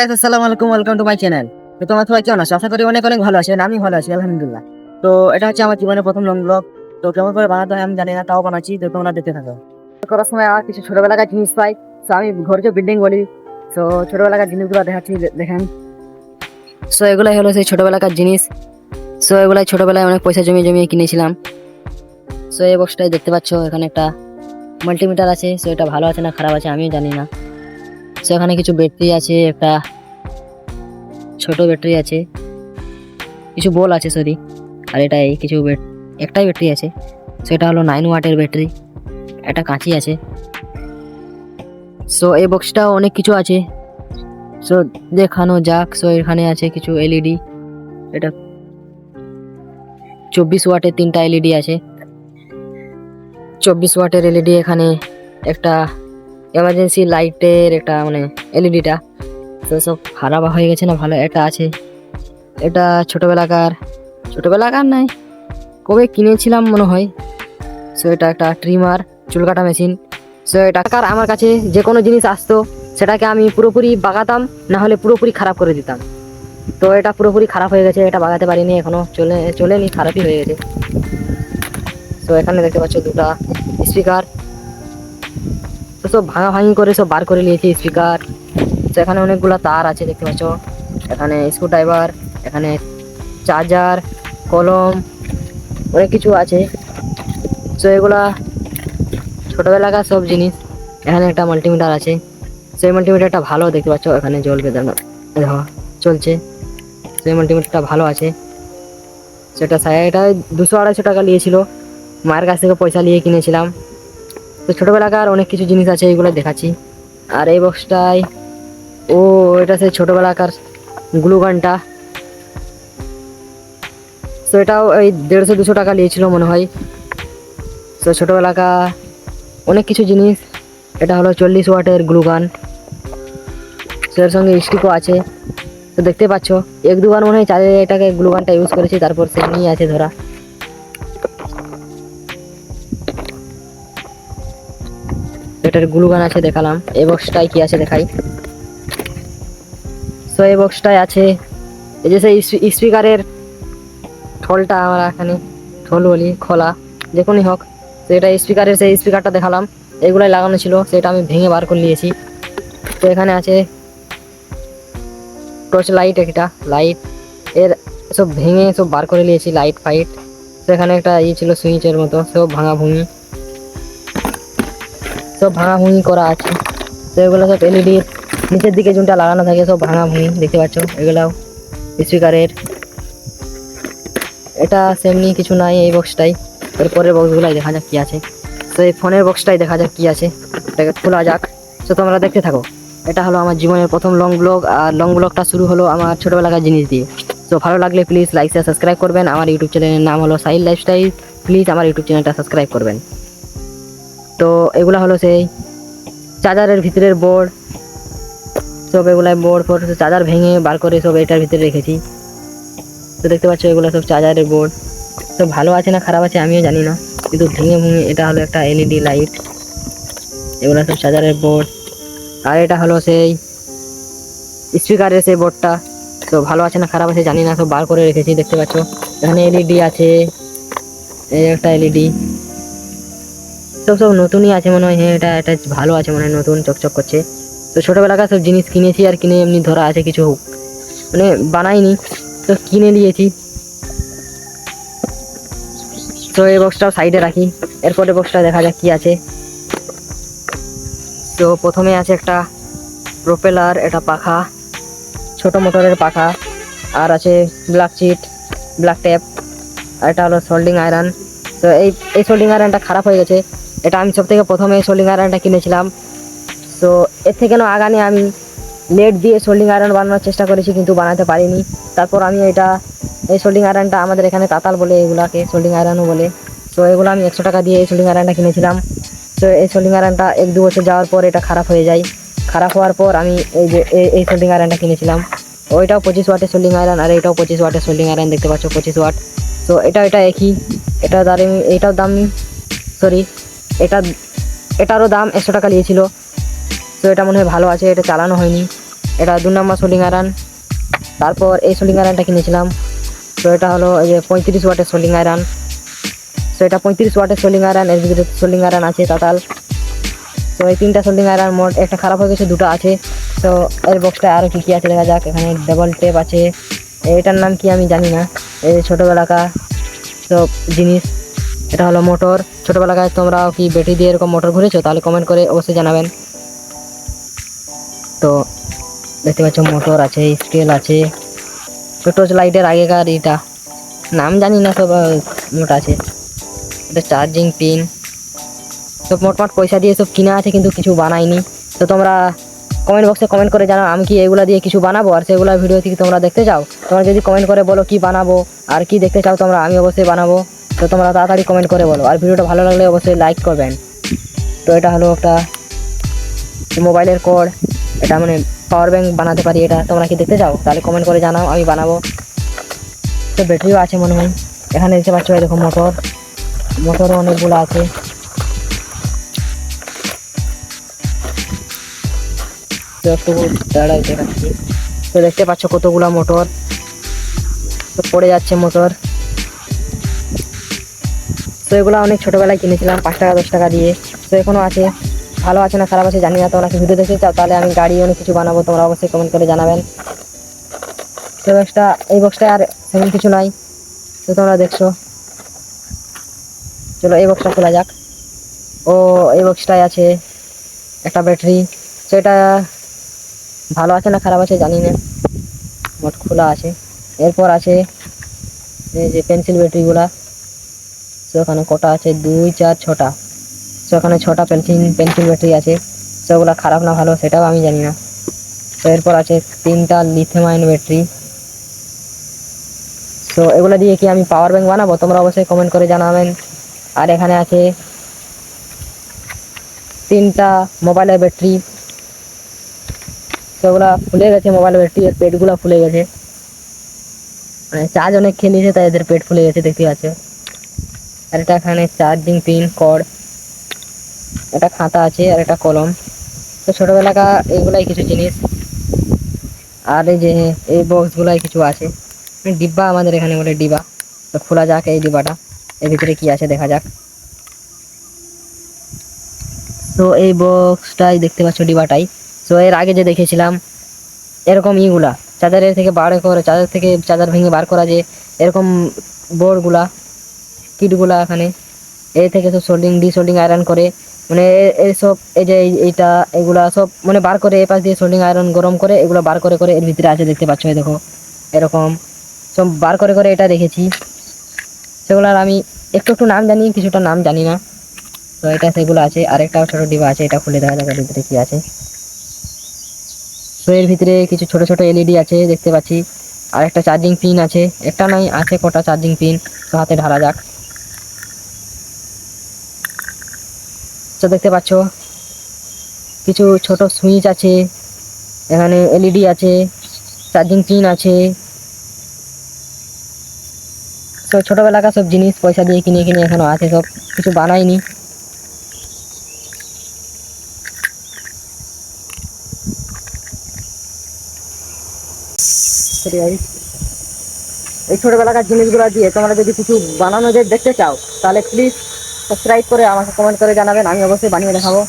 আসসালামু আলাইকুম, welcome to my channel. তো তোমরা সবাই কেমন আছো? আশা করি অনেক অনেক ভালো আছেন। আমি ভালো আছি, আলহামদুলিল্লাহ। তো এটা হচ্ছে আমার জীবনের প্রথম লং ব্লগ। তো কেমন করে বানাতে হয় আমি জানি না, তাও বানাচ্ছি। তো তোমরা দেখতে থাকো। করার সময় আর কিছু ছোটবেলাকার জিনিস পাই। তো আমি ঘরকে বিল্ডিং বলি। তো ছোটবেলাকার জিনিসগুলো দেখাচ্ছি, দেখেন। সো এগুলাই হলো সেই ছোটবেলাকার জিনিস। সো এগুলাই ছোটবেলায় অনেক পয়সা জমিয়ে জমিয়ে কিনেছিলাম। সো এই বক্সটাই দেখতে পাচ্ছ, এখানে একটা মাল্টিমিটার আছে। সো এটা ভালো আছে না খারাপ আছে আমিও জানি না। সো এখানে কিছু ব্যাটারি আছে, একটা ছোট ব্যাটারি আছে, কিছু বল আছে সরি। আর এটাই কিছু একটাই ব্যাটারি আছে, সেটা হলো 9 ওয়াটের ব্যাটারি। একটা কাঁচি আছে। সো এই বক্সটাও অনেক কিছু আছে। সো দেখানো যাক। সো এখানে আছে কিছু এলইডি। এটা 24 ওয়াটের 3টা এলইডি আছে। 24 ওয়াটের এলইডি। এখানে একটা এমার্জেন্সি লাইটের একটা মানে এলইডিটা। তো সব খারাপ হয়ে গেছে না, ভালো এটা আছে। এটা ছোটবেলাকার নাই, কবে কিনেছিলাম মনে হয়। সো এটা একটা ট্রিমার, চুল কাটা মেশিন। সো এটা আমার কাছে যে কোনো জিনিস আসতো সেটাকে আমি পুরোপুরি বাগাতাম, না হলে পুরোপুরি খারাপ করে দিতাম। তো এটা পুরোপুরি খারাপ হয়ে গেছে, এটা বাগাতে পারিনি এখনো, চলেনি, খারাপই হয়ে গেছে। তো এখানে দেখতে পাচ্ছ দুটা স্পিকার। তো সব ভাঙি করে সব বার করে নিয়েছি স্পিকার। তো এখানে অনেকগুলো তার আছে দেখতে পাচ্ছ। এখানে স্ক্রুড্রাইভার, এখানে চার্জার, কলম, অনেক কিছু আছে। তো এগুলা ছোটবেলাকার সব জিনিস। এখানে একটা মাল্টিমিটার আছে। সেই মাল্টিমিটারটা ভালো দেখতে পাচ্ছ, এখানে জ্বলবে, দেখো চলছে। সেই মাল্টিমিটারটা ভালো আছে। সেটা এটা 200-250 টাকা নিয়েছিল, মায়ের কাছ থেকে পয়সা নিয়ে কিনেছিলাম। তো ছোটবেলাকার অনেক কিছু জিনিস আছে, এইগুলো দেখাচ্ছি। আর এই বক্সটায় এটা সেই ছোটবেলাকার গ্লু গানটা। তো এটাও এই 150-200 টাকা নিয়েছিল মনে হয়। তো ছোটবেলাকার অনেক কিছু জিনিস। এটা হলো 40 ওয়াটের গ্লু গান। এর সঙ্গে স্টিকও আছে। তো দেখতে পাচ্ছ, 1-2 বার মনে হয় চালিয়ে এটাকে গ্লু গানটা ইউজ করেছি, তারপর সে নিয়ে আছে ধরা। এটার গ্লু গান আছে, দেখালাম। এই বক্সটায় কি আছে দেখাই। তো এই বক্সটায় আছে এই যে সেই স্পিকারের ঠোলটা, আমরা এখানে ঠোল বলি, খোলা যে কোনই হোক। তো এটা স্পিকারের সেই স্পিকারটা দেখালাম, এগুলাই লাগানো ছিল, সেটা আমি ভেঙে বার করে নিয়েছি। তো এখানে আছে টর্চ লাইট, একটা লাইট এর সব ভেঙে সব বার করে নিয়েছি, লাইট ফাইট। তো এখানে একটা ছিল সুইচের মতো, সব ভাঙাভুঙি করা আছে। তো এগুলো সব এলইডির নিচের দিকে যোনটা লাগানো থাকে সব ভাঙাভুঙি দেখতে পাচ্ছ। এগুলাও স্পিকারের। এটা সেমনি কিছু নাই এই বক্সটাই। এরপরের বক্সগুলাই দেখা যাক কি আছে। তো এই ফোনের বক্সটাই দেখা যাক কি আছে, এটাকে খোলা যাক। তো তোমরা দেখতে থাকো। এটা হলো আমার জীবনের প্রথম লং ব্লগ, আর লং ব্লগটা শুরু হলো আমার ছোটবেলাকার জিনিস দিয়ে। তো ভালো লাগলে প্লিজ লাইক শেয়ার সাবস্ক্রাইব করবেন। আমার ইউটিউব চ্যানেলের নাম হলো সাহিল লাইফস্টাইল। প্লিজ আমার ইউটিউব চ্যানেলটা সাবস্ক্রাইব করবেন। তো এগুলা হলো সেই চার্জারের ভিতরের বোর্ড। সব এগুলাই বোর্ড চার্জার ভেঙে বার করে সব এটার ভিতরে রেখেছি। তো দেখতে পাচ্ছ এগুলো সব চার্জারের বোর্ড। তো ভালো আছে না খারাপ আছে আমিও জানি না, কিন্তু ভেঙে এটা হলো একটা এলইডি লাইট। এগুলো সব চার্জারের বোর্ড। আর এটা হলো সেই স্পিকারের সেই বোর্ডটা। তো ভালো আছে না খারাপ আছে জানি না, সব বার করে রেখেছি দেখতে পাচ্ছ। এখানে এলইডি আছে, এই একটা এলইডি। সব নতুনই আছে মনে হয়। হ্যাঁ, এটা ভালো আছে মনে হয়, নতুন চকচক করছে। তো ছোটবেলাকার সব জিনিস কিনেছি, আর কিনে এমনি ধরা আছে, কিছু মানে বানাইনি, তো কিনে নিয়েছি। তো এই বক্সটাও সাইডে রাখি, এরপরে বক্সটা দেখা যাক কি আছে। তো প্রথমে আছে একটা প্রোপেলার, এটা পাখা, ছোট মোটরের পাখা। আর আছে ব্ল্যাক চিট, ব্ল্যাক টেপ। আর এটা হলো সোল্ডিং আয়রন। তো এই সোল্ডিং আয়রনটা খারাপ হয়ে গেছে। এটা আমি সব থেকে প্রথমে সোল্ডিং আয়রনটা কিনেছিলাম। তো এর থেকে আগানে আমি লেড দিয়ে সোল্ডিং আয়রন বানানোর চেষ্টা করেছি, কিন্তু বানাতে পারিনি। তারপর আমি এই সোল্ডিং আয়রনটা, আমাদের এখানে তাতাল বলে, এগুলাকে সোল্ডিং আয়রনও বলে। তো এগুলো আমি 100 টাকা দিয়ে এই সোল্ডিং আয়রনটা কিনেছিলাম। তো এই সোল্ডিং আয়রনটা 1-2 বছর যাওয়ার পর এটা খারাপ হয়ে যায়। খারাপ হওয়ার পর আমি এই যে এই সোল্ডিং আয়রনটা কিনেছিলাম। ওইটাও 25 ওয়াটের সোল্ডিং আয়রন, আর এটাও 25 ওয়াটের সোল্ডিং আয়রন দেখতে পাচ্ছ, 25 ওয়াট। তো এটা একই। এটাও দাম সরি এটারও দাম 100 টাকা নিয়েছিল। তো এটা মনে হয় ভালো আছে, এটা চালানো হয়নি। এটা 2 নম্বর সোল্ডিং আয়রন। তারপর এই সোল্ডিং আয়রনটা কিনেছিলাম। তো এটা হলো এই যে 35 ওয়াটের সোল্ডিং আয়রন। তো এটা 35 ওয়াটের সোল্ডিং আয়রন, এর ভিতরে সোল্ডিং আয়রন আছে টোটাল। তো এই 3টা সোল্ডিং আয়রন, মোট একটা খারাপ হয়ে গেছে, 2টা আছে। তো এর বক্সটা আরও কী কী আছে দেখা যাক। এখানে ডাবল টেপ আছে, এটার নাম কি আমি জানি না। এই ছোটোবেলাকার সব জিনিস। এটা হলো মোটর। ছোটোবেলাকায় তোমরাও কি ব্যাটারি দিয়ে এরকম মোটর ঘুরেছো? তাহলে কমেন্ট করে অবশ্যই জানাবেন। তো দেখতে পাচ্ছ মোটর আছে, স্কেল আছে, ছোটো লাইটের আগেকার এটা নাম জানি না, সব মোট আছে। এটা চার্জিং পিন, সব মোটমাট পয়সা দিয়ে সব কিনা আছে, কিন্তু কিছু বানাইনি। তো তোমরা কমেন্ট বক্সে কমেন্ট করে জানাও আমি কি এগুলা দিয়ে কিছু বানাবো, আর সেগুলা ভিডিও থেকে তোমরা দেখতে চাও। তোমরা যদি কমেন্ট করে বলো কি বানাবো আর কি দেখতে চাও তোমরা, আমি অবশ্যই বানাবো। তো তোমরা তাড়াতাড়ি কমেন্ট করে বলো, আর ভিডিওটা ভালো লাগলে অবশ্যই লাইক করবেন। তো এটা হলো একটা মোবাইলের কোড, এটা মানে পাওয়ার ব্যাংক বানাতে পারি। এটা তোমরা কি দেখতে চাও? তাহলে কমেন্ট করে জানাও, আমি বানাবো। তো ব্যাটারিও আছে মনে হয়। এখানে দেখতে পাচ্ছ এরকম মোটর, মোটরও অনেকগুলো আছে। তো একটু দাঁড়াই দেখাচ্ছি। তো দেখতে পাচ্ছ কতগুলা মোটর, তো পড়ে যাচ্ছে মোটর। তো এগুলো অনেক ছোটোবেলায় কিনেছিলাম 5 টাকা 10 টাকা দিয়ে। তো এখনও আছে, ভালো আছে না খারাপ আছে জানি না। তোমরা কি ভিডিও দেখতে চাও তাহলে আমি গাড়ি অনেক কিছু বানাবো, তোমরা অবশ্যই কমেন্ট করে জানাবেন। তো এই বক্সটা আর সেমন কিছু নাই। তো তোমরা দেখছো, চলো এই বক্সটা খোলা যাক। ও এই বক্সটায় আছে একটা ব্যাটারি। তো এটা ভালো আছে না খারাপ আছে জানি না, মোট খোলা আছে। এরপর আছে এই যে পেন্সিল ব্যাটারিগুলা। তো এখানে কটা আছে, 2 4 6টা। তো এখানে 6টা পেন্সিল ব্যাটারি আছে। তো ওগুলো খারাপ না ভালো সেটাও আমি জানি না। তো এরপর আছে 3টা লিথিয়াম আয়ন ব্যাটারি। তো এগুলো দিয়ে কি আমি পাওয়ার ব্যাংক বানাবো? তোমরা অবশ্যই কমেন্ট করে জানাবেন। আর এখানে আছে 3টা মোবাইলের ব্যাটারি। তো ওগুলা ফুলে গেছে, মোবাইলের ব্যাটারি এর পেটগুলো ফুলে গেছে, মানে চার্জ অনেক খেয়ে নিয়েছে তাই এদের পেট ফুলে গেছে দেখতে পাচ্ছ। আর এটা এখানে চার্জিং পিন কর্ড, একটা খাতা আছে আর একটা কলম। তো ছোটোবেলাকার এইগুলাই কিছু জিনিস। আর এই যে এই বক্সগুলাই কিছু আছে, ডিব্বা আমাদের এখানে বলে ডিবা। তো খোলা যাক এই ডিবাটা, এর ভিতরে কি আছে দেখা যাক। তো এই বক্সটাই দেখতে পাচ্ছ, ডিবাটাই। তো এর আগে যে দেখেছিলাম এরকম ইগুলা চার্জারের থেকে বার করে, চার্জার ভেঙে বার করা, যে এরকম বোর্ডগুলা কিটগুলা এখানে এই থেকে সব সোল্ডিং আয়রন করে, মানে এইসব এই যে এইটা এগুলা সব মানে বার করে এই পাশ দিয়ে সোল্ডিং আয়রন গরম করে এগুলো বার করে করে এর ভিতরে আছে দেখতে পাচ্ছ। এই দেখো এরকম সব বার করে করে এটা রেখেছি। সেগুলোর আমি একটু একটু নাম জানি, কিছুটা নাম জানি না। তো এটা সেগুলো আছে, আর একটা ছোট ডিবা আছে, এটা খুলে দেখা যাক এর ভিতরে কি আছে। তো এর ভিতরে কিছু ছোট ছোট এলইডি আছে দেখতে পাচ্ছি, আর একটা চার্জিং পিন আছে, একটা নয় আছে কটা চার্জিং পিন। তো হাতে ঢালা যাক। তো দেখতে পাচ্ছ কিছু ছোট সুইচ আছে, এখানে এলইডি আছে, চার্জিং পিন আছে। তো ছোটোবেলাকার সব জিনিস পয়সা দিয়ে কিনে কিনে এখনো আছে, সব কিছু বানাইনি। এই ছোটোবেলাকার জিনিসগুলো দিয়ে তোমরা যদি কিছু বানানো যায় দেখতে চাও তাহলে প্লিজ সাবস্ক্রাইব করে আমাকে কমেন্ট করে জানাবেন, আমি অবশ্যই বানিয়ে দেখাবো।